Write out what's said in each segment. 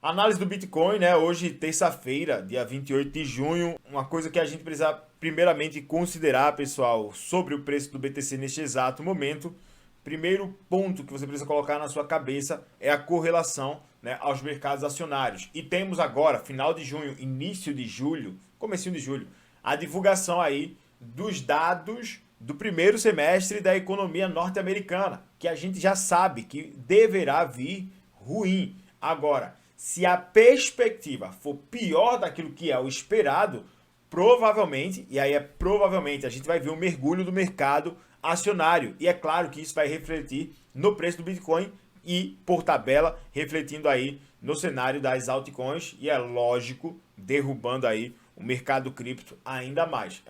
Análise do Bitcoin, né? Hoje, terça-feira, dia 28 de junho. Uma coisa que a gente precisa primeiramente considerar, pessoal, sobre o preço do BTC neste exato momento. Primeiro ponto que você precisa colocar na sua cabeça é a correlação, né, aos mercados acionários. E temos agora, final de junho, início de julho, comecinho de julho, a divulgação aí dos dados do primeiro semestre da economia norte-americana, que a gente já sabe que deverá vir ruim. Agora, se a perspectiva for pior daquilo que é o esperado, provavelmente, e aí é provavelmente, a gente vai ver um mergulho do mercado acionário. E é claro que isso vai refletir no preço do Bitcoin e, por tabela, refletindo aí no cenário das altcoins e, é lógico, derrubando aí o mercado cripto ainda mais.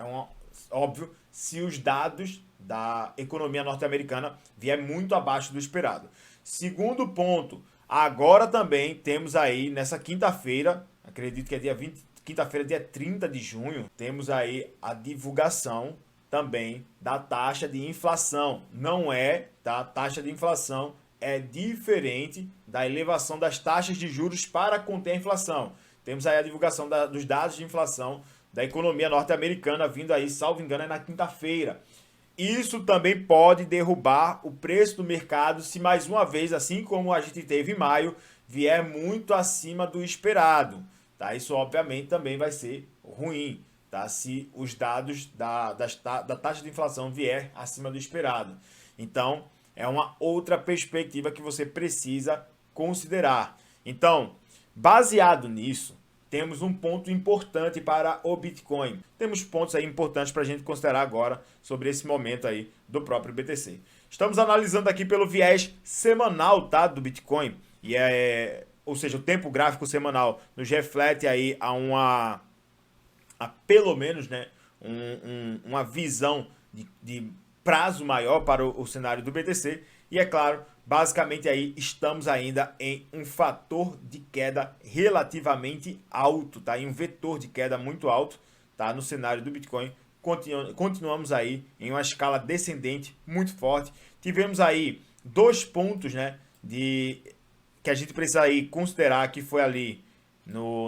Óbvio, se os dados da economia norte-americana vier muito abaixo do esperado. Segundo ponto, agora também temos aí nessa quinta-feira, acredito que é dia 20, quinta-feira, dia 30 de junho, temos aí a divulgação também da taxa de inflação. Não é, tá? A taxa de inflação é diferente da elevação das taxas de juros para conter a inflação. Temos aí a divulgação dos dados de inflação da economia norte-americana vindo aí, salvo engano, é na quinta-feira. Isso também pode derrubar o preço do mercado se mais uma vez, assim como a gente teve em maio, vier muito acima do esperado. Tá? Isso obviamente também vai ser ruim, tá? Se os dados da taxa de inflação vier acima do esperado. Então, é uma outra perspectiva que você precisa considerar. Então, baseado nisso, temos um ponto importante para o Bitcoin. Temos pontos aí importantes para a gente considerar agora sobre esse momento aí do próprio BTC. Estamos analisando aqui pelo viés semanal, tá, do Bitcoin. Ou seja, o tempo gráfico semanal nos reflete aí a pelo menos, né, uma visão de prazo maior para o cenário do BTC. E é claro, basicamente aí estamos ainda em um fator de queda relativamente alto, tá? Em um vetor de queda muito alto, tá? No cenário do Bitcoin. Continuamos aí em uma escala descendente muito forte. Tivemos aí dois pontos, né, que a gente precisa aí considerar, que foi ali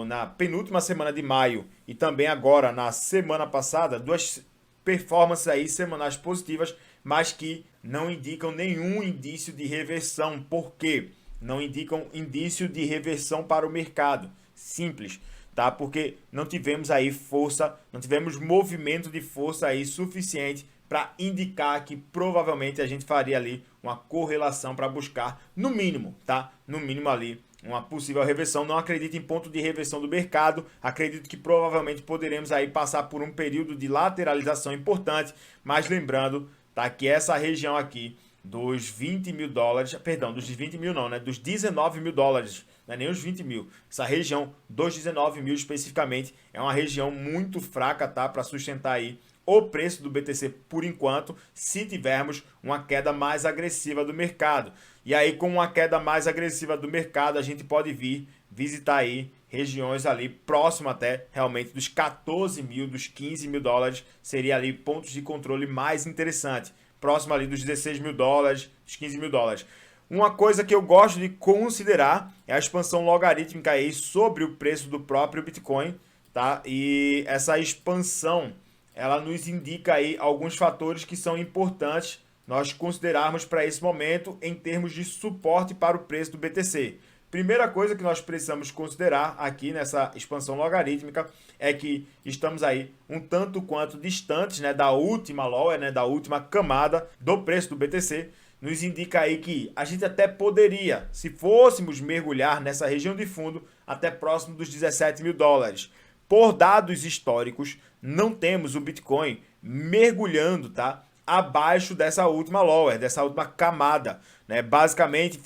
na penúltima semana de maio e também agora na semana passada, duas performances aí semanais positivas, mas que não indicam nenhum indício de reversão. Por quê? Não indicam indício de reversão para o mercado. Simples, tá? Porque não tivemos aí força, não tivemos movimento de força aí suficiente para indicar que provavelmente a gente faria ali uma correlação para buscar, no mínimo, tá? No mínimo ali, uma possível reversão. Não acredito em ponto de reversão do mercado. Acredito que provavelmente poderemos aí passar por um período de lateralização importante, mas lembrando, tá, que essa região aqui dos 20 mil dólares, perdão, dos 20 mil não, né? Dos 19 mil dólares, não é nem os 20 mil. Essa região dos 19 mil especificamente é uma região muito fraca, tá? Para sustentar aí o preço do BTC por enquanto, se tivermos uma queda mais agressiva do mercado. E aí, com uma queda mais agressiva do mercado, a gente pode vir visitar aí regiões ali próximo até realmente dos 14 mil, dos 15 mil dólares, seria ali pontos de controle mais interessante. Próximo ali dos 16 mil dólares, dos 15 mil dólares. Uma coisa que eu gosto de considerar é a expansão logarítmica aí sobre o preço do próprio Bitcoin, tá? E essa expansão, ela nos indica aí alguns fatores que são importantes nós considerarmos para esse momento em termos de suporte para o preço do BTC. Primeira coisa que nós precisamos considerar aqui nessa expansão logarítmica é que estamos aí um tanto quanto distantes, né, da última lower, né, da última camada do preço do BTC. Nos indica aí que a gente até poderia, se fôssemos mergulhar nessa região de fundo, até próximo dos 17 mil dólares. Por dados históricos, não temos o Bitcoin mergulhando, tá, abaixo dessa última lower, dessa última camada, né? Basicamente,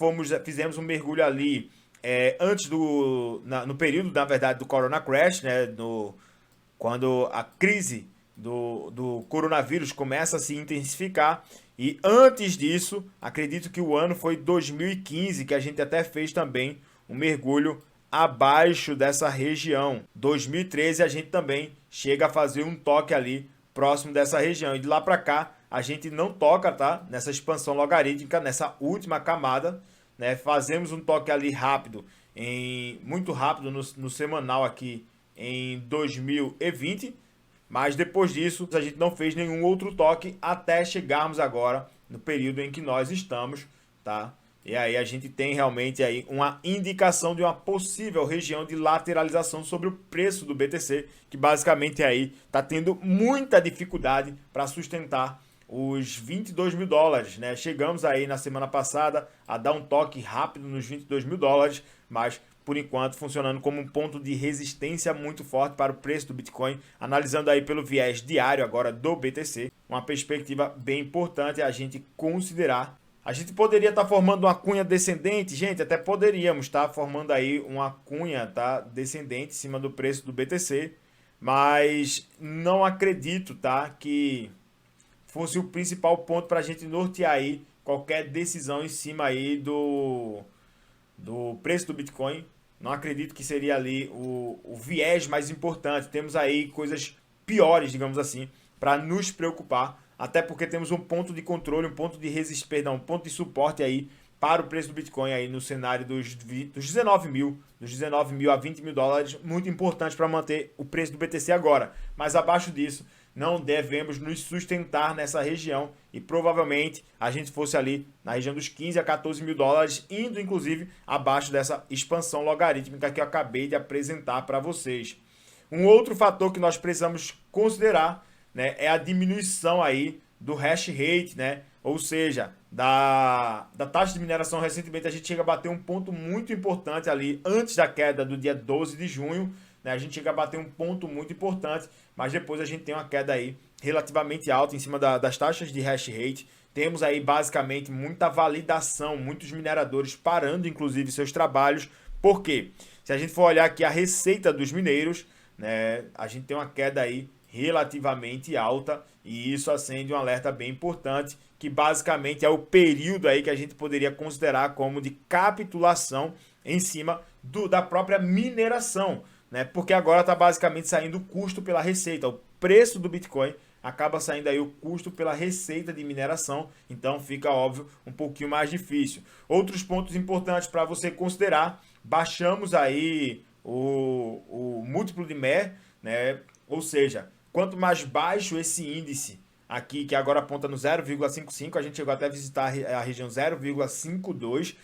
fizemos um mergulho ali antes no período, na verdade, do Corona Crash, né? Quando a crise do coronavírus começa a se intensificar. E antes disso, acredito que o ano foi 2015, que a gente até fez também um mergulho abaixo dessa região. 2013 a gente também chega a fazer um toque ali próximo dessa região. E de lá para cá a gente não toca, tá? Nessa expansão logarítmica, nessa última camada, né? Fazemos um toque ali rápido muito rápido no semanal aqui em 2020, mas depois disso a gente não fez nenhum outro toque até chegarmos agora no período em que nós estamos, tá? E aí a gente tem realmente aí uma indicação de uma possível região de lateralização sobre o preço do BTC, que basicamente aí está tendo muita dificuldade para sustentar os 22 mil dólares, né? Chegamos aí na semana passada a dar um toque rápido nos 22 mil dólares, mas por enquanto funcionando como um ponto de resistência muito forte para o preço do Bitcoin, analisando aí pelo viés diário agora do BTC, uma perspectiva bem importante a gente considerar. A gente poderia estar formando uma cunha descendente, gente, até poderíamos estar formando aí uma cunha, tá, descendente em cima do preço do BTC, mas não acredito, tá, que fosse o principal ponto para a gente nortear aí qualquer decisão em cima aí do preço do Bitcoin. Não acredito que seria ali o viés mais importante. Temos aí coisas piores, digamos assim, para nos preocupar, até porque temos um ponto de controle, um ponto de resistência, perdão, um ponto de suporte aí para o preço do Bitcoin aí no cenário dos 19 mil a 20 mil dólares, muito importante para manter o preço do BTC agora. Mas abaixo disso, não devemos nos sustentar nessa região e provavelmente a gente fosse ali na região dos 15 a 14 mil dólares, indo inclusive abaixo dessa expansão logarítmica que eu acabei de apresentar para vocês. Um outro fator que nós precisamos considerar, né, é a diminuição aí do hash rate, né? Ou seja, da taxa de mineração. Recentemente a gente chega a bater um ponto muito importante ali antes da queda do dia 12 de junho, né? A gente chega a bater um ponto muito importante, mas depois a gente tem uma queda aí relativamente alta em cima das taxas de hash rate. Temos aí basicamente muita validação, muitos mineradores parando inclusive seus trabalhos. Por quê? Se a gente for olhar aqui a receita dos mineiros, né, a gente tem uma queda aí relativamente alta e isso acende um alerta bem importante, que basicamente é o período aí que a gente poderia considerar como de capitulação em cima da própria mineração, né? Porque agora está basicamente saindo o custo pela receita, o preço do Bitcoin acaba saindo aí o custo pela receita de mineração, então fica óbvio um pouquinho mais difícil. Outros pontos importantes para você considerar: baixamos aí o múltiplo de MER, né? Ou seja, quanto mais baixo esse índice aqui, que agora aponta no 0,55, a gente chegou até a visitar a região 0,52,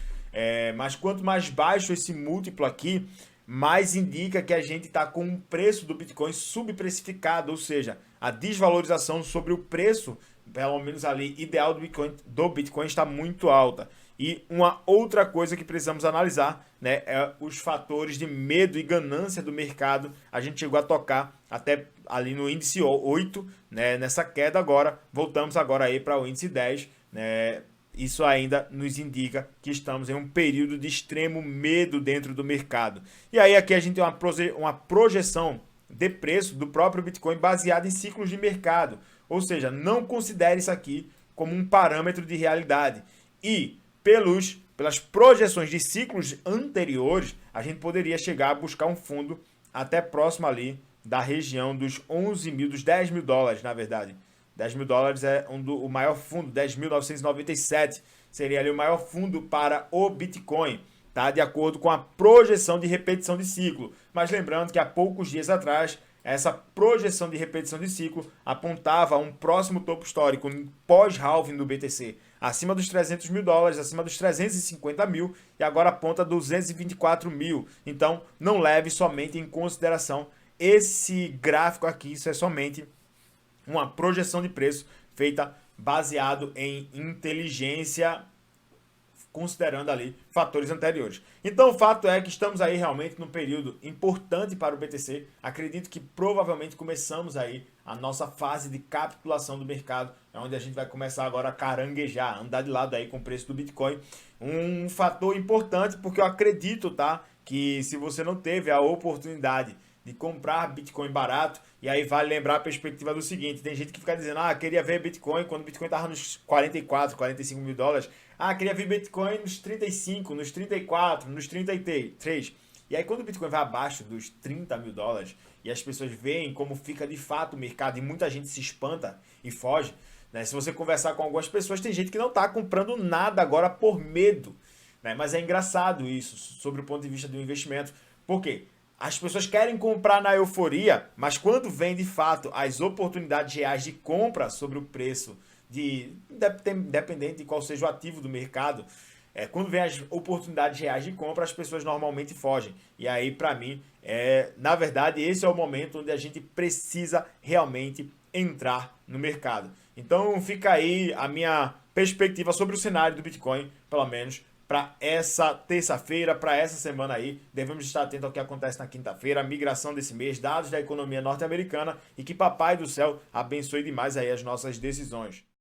mas quanto mais baixo esse múltiplo aqui, mais indica que a gente está com um preço do Bitcoin subprecificado, ou seja, a desvalorização sobre o preço, pelo menos ali, ideal do Bitcoin está muito alta. E uma outra coisa que precisamos analisar, né, é os fatores de medo e ganância do mercado. A gente chegou a tocar até ali no índice 8, né, nessa queda agora. Voltamos agora aí para o índice 10, né? Isso ainda nos indica que estamos em um período de extremo medo dentro do mercado. E aí aqui a gente tem uma projeção de preço do próprio Bitcoin baseada em ciclos de mercado. Ou seja, não considere isso aqui como um parâmetro de realidade. E pelas projeções de ciclos anteriores, a gente poderia chegar a buscar um fundo até próximo ali da região dos 11 mil, dos 10 mil dólares, na verdade. 10 mil dólares é o maior fundo, 10.997 seria ali o maior fundo para o Bitcoin, tá? De acordo com a projeção de repetição de ciclo. Mas lembrando que há poucos dias atrás, essa projeção de repetição de ciclo apontava a um próximo topo histórico pós-halving do BTC, acima dos 300 mil dólares, acima dos 350 mil, e agora aponta 224 mil. Então, não leve somente em consideração esse gráfico aqui, isso é somente uma projeção de preço feita baseado em inteligência, considerando ali fatores anteriores. Então o fato é que estamos aí realmente num período importante para o BTC. Acredito que provavelmente começamos aí a nossa fase de capitulação do mercado, onde a gente vai começar agora a caranguejar, andar de lado aí com o preço do Bitcoin. Um fator importante, porque eu acredito, tá, que se você não teve a oportunidade de comprar Bitcoin barato, e aí vale lembrar a perspectiva do seguinte: tem gente que fica dizendo, queria ver Bitcoin quando o Bitcoin estava nos 44, 45 mil dólares, queria ver Bitcoin nos 35, nos 34, nos 33, e aí quando o Bitcoin vai abaixo dos 30 mil dólares, e as pessoas veem como fica de fato o mercado, e muita gente se espanta e foge, né? Se você conversar com algumas pessoas, tem gente que não está comprando nada agora por medo, né? Mas é engraçado isso, sobre o ponto de vista do investimento. Por quê? As pessoas querem comprar na euforia, mas quando vem de fato as oportunidades reais de compra sobre o preço, independente de qual seja o ativo do mercado, quando vem as oportunidades reais de compra, as pessoas normalmente fogem. E aí, para mim, na verdade, esse é o momento onde a gente precisa realmente entrar no mercado. Então, fica aí a minha perspectiva sobre o cenário do Bitcoin, pelo menos para essa terça-feira, para essa semana aí. Devemos estar atentos ao que acontece na quinta-feira, a migração desse mês, dados da economia norte-americana, e que Papai do Céu abençoe demais aí as nossas decisões.